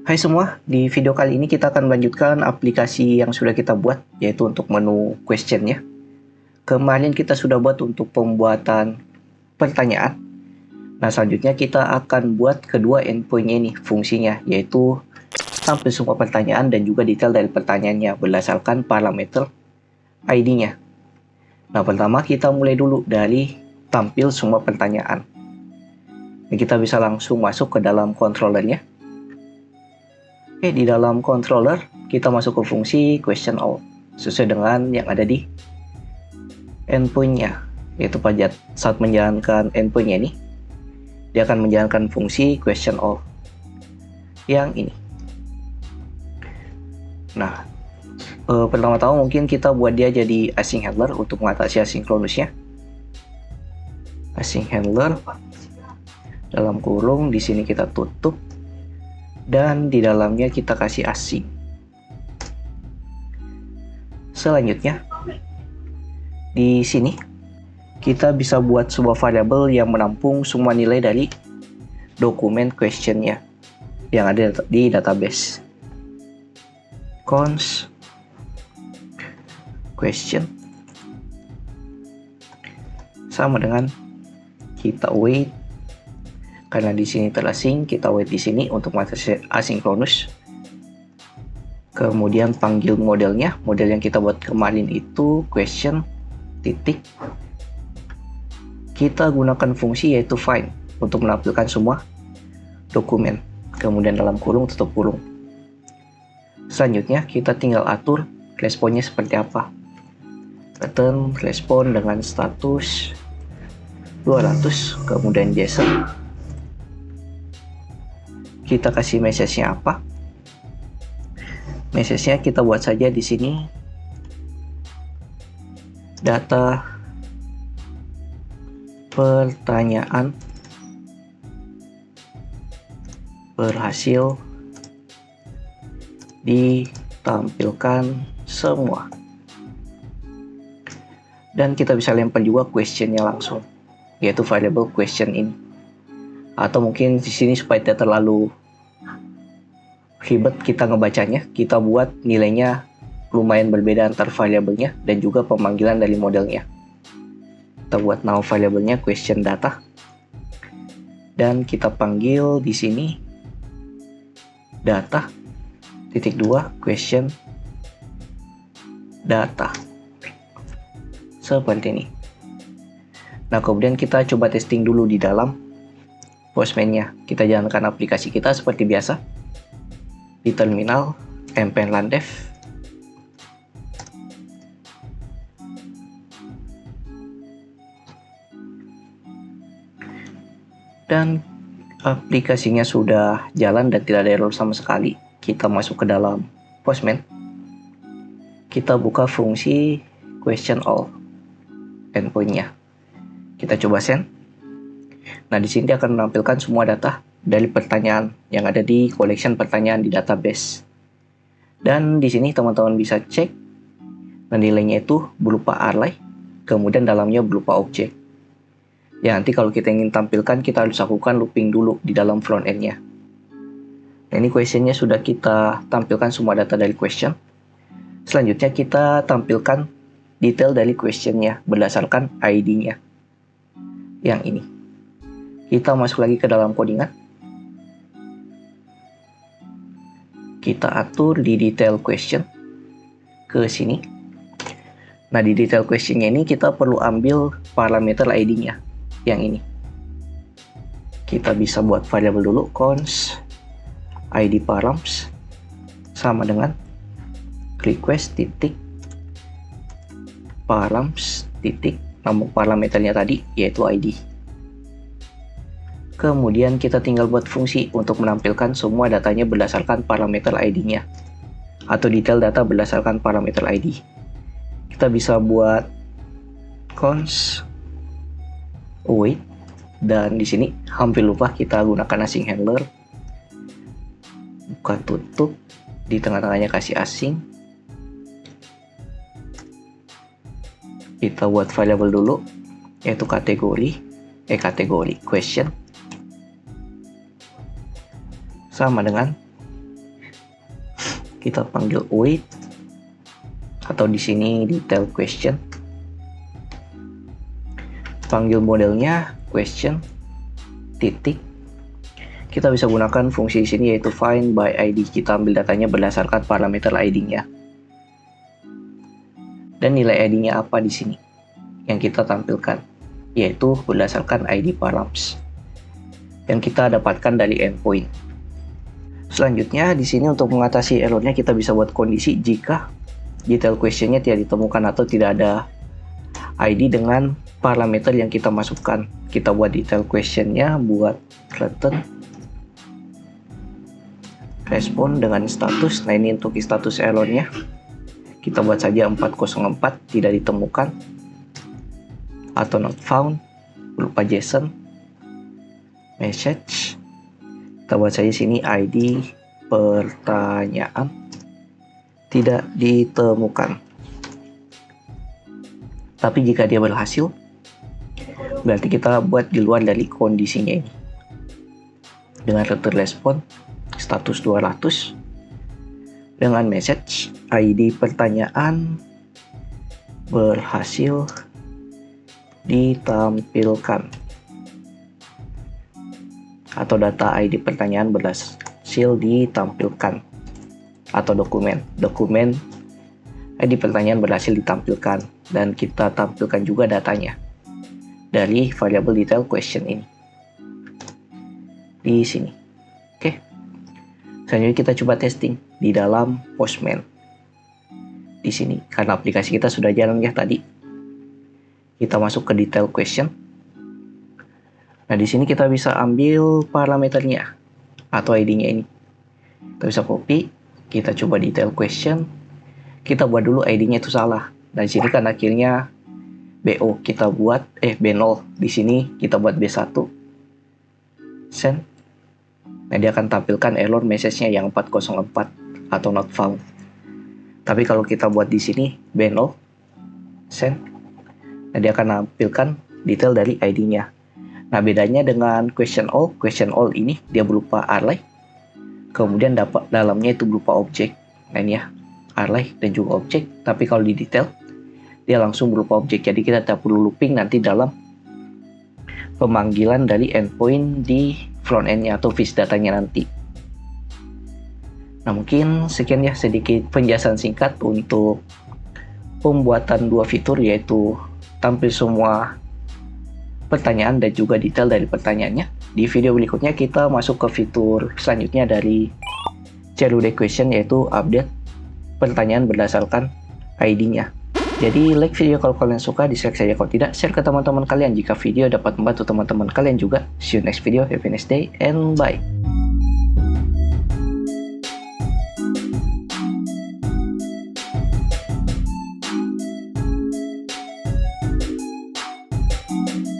Hai semua, di video kali ini kita akan melanjutkan aplikasi yang sudah kita buat, yaitu untuk menu question-nya. Kemarin kita sudah buat untuk pembuatan pertanyaan. Nah, selanjutnya kita akan buat kedua endpoint-nya ini, fungsinya, yaitu tampil semua pertanyaan dan juga detail dari pertanyaannya berdasarkan parameter ID-nya. Nah, pertama kita mulai dulu dari tampil semua pertanyaan. Nah, kita bisa langsung masuk ke dalam controller-nya. Oke, di dalam controller kita masuk ke fungsi question all sesuai dengan yang ada di endpoint-nya, yaitu pada saat menjalankan endpoint-nya ini dia akan menjalankan fungsi question all yang ini. Nah, pertama-tama mungkin kita buat dia jadi async handler untuk mengatasi asinkronusnya. Async handler dalam kurung, di sini kita tutup dan di dalamnya kita kasih async. Selanjutnya di sini kita bisa buat sebuah variabel yang menampung semua nilai dari dokumen question-nya yang ada di database. Const question sama dengan kita wait, karena di sini terasync, kita wait di sini untuk mengatasi asinkronus. Kemudian panggil modelnya, model yang kita buat kemarin itu question titik. Kita gunakan fungsi yaitu find untuk menampilkan semua dokumen. Kemudian dalam kurung tutup kurung. Selanjutnya kita tinggal atur responnya seperti apa. Return respon dengan status 200, kemudian JSON. Kita kasih message-nya apa? Message-nya kita buat saja di sini data pertanyaan berhasil ditampilkan semua. Dan kita bisa lempar juga question-nya langsung, yaitu variable question ini. Atau mungkin di sini supaya tidak terlalu ribet kita ngebacanya, kita buat nilainya lumayan berbeda antar variabelnya dan juga pemanggilan dari modelnya. Kita buat now variabelnya question data dan kita panggil di sini data titik 2 question data seperti ini. Nah, kemudian kita coba testing dulu di dalam Postman-nya. Kita jalankan aplikasi kita seperti biasa di terminal npm run dev. Dan aplikasinya sudah jalan dan tidak ada error sama sekali. Kita masuk ke dalam Postman. Kita buka fungsi question all endpoint-nya. Kita coba send. Nah, di sini dia akan menampilkan semua data dari pertanyaan yang ada di collection pertanyaan di database. Dan di sini teman-teman bisa cek, dan nilainya itu berupa array, kemudian dalamnya berupa objek. Ya, nanti kalau kita ingin tampilkan, kita harus lakukan looping dulu di dalam front end-nya. Nah, ini question-nya sudah kita tampilkan semua data dari question. Selanjutnya kita tampilkan detail dari question-nya berdasarkan ID-nya. Yang ini. Kita masuk lagi ke dalam codingan. Kita atur di detail question ke sini. Nah, di detail question-nya ini kita perlu ambil parameter ID-nya yang ini. Kita bisa buat variabel dulu, const id params sama dengan request titik params titik nama parameternya tadi yaitu ID. Kemudian kita tinggal buat fungsi untuk menampilkan semua datanya berdasarkan parameter ID-nya atau detail data berdasarkan parameter ID. Kita bisa buat const await, dan di sini hampir lupa kita gunakan async handler. Buka tutup, di tengah-tengahnya kasih async. Kita buat variabel dulu yaitu kategori question sama dengan Kita panggil await, atau di sini detail question. Panggil modelnya question titik. Kita bisa gunakan fungsi di sini yaitu find by ID. Kita ambil datanya berdasarkan parameter ID-nya. Dan nilai ID-nya apa di sini yang kita tampilkan, yaitu berdasarkan ID params yang kita dapatkan dari endpoint. Selanjutnya di sini untuk mengatasi errornya kita bisa buat kondisi jika detail questionnya tidak ditemukan atau tidak ada ID dengan parameter yang kita masukkan. Kita buat detail questionnya, buat return respon dengan status. Nah ini untuk status errornya kita buat saja 404 tidak ditemukan atau not found berupa JSON message. Kita buat saja sini ID pertanyaan tidak ditemukan. Tapi jika dia berhasil, berarti kita buat di luar dari kondisinya ini. Dengan return respon status 200 dengan message ID pertanyaan berhasil ditampilkan, atau data ID pertanyaan berhasil ditampilkan, atau dokumen ID pertanyaan berhasil ditampilkan, dan kita tampilkan juga datanya dari variable detail question ini di sini. Oke, selanjutnya kita coba testing di dalam Postman. Di sini karena aplikasi kita sudah jalan ya tadi, kita masuk ke detail question. Nah di sini kita bisa ambil parameternya atau ID-nya ini. Kita bisa copy, kita coba detail question. Kita buat dulu ID-nya itu salah. Nah di sini kan akhirnya BO kita buat B0. Di sini kita buat B1. Send. Nah dia akan tampilkan error message-nya yang 404 atau not found. Tapi kalau kita buat di sini B0 send, nah dia akan tampilkan detail dari ID-nya. Nah bedanya dengan question all ini dia berupa array, kemudian dapat dalamnya itu berupa objek. Nah ini ya, array dan juga objek. Tapi kalau di detail dia langsung berupa objek, jadi kita tidak perlu looping nanti dalam pemanggilan dari endpoint di front end-nya atau fetch datanya nanti. Nah mungkin sekian ya sedikit penjelasan singkat untuk pembuatan dua fitur, yaitu tampil semua pertanyaan dan juga detail dari pertanyaannya. Di video berikutnya kita masuk ke fitur selanjutnya dari Cerude Question, yaitu update pertanyaan berdasarkan ID-nya. Jadi like video kalau kalian suka, dislike saja kalau tidak, share ke teman-teman kalian jika video dapat membantu teman-teman kalian juga. See you next video, have a nice day and bye.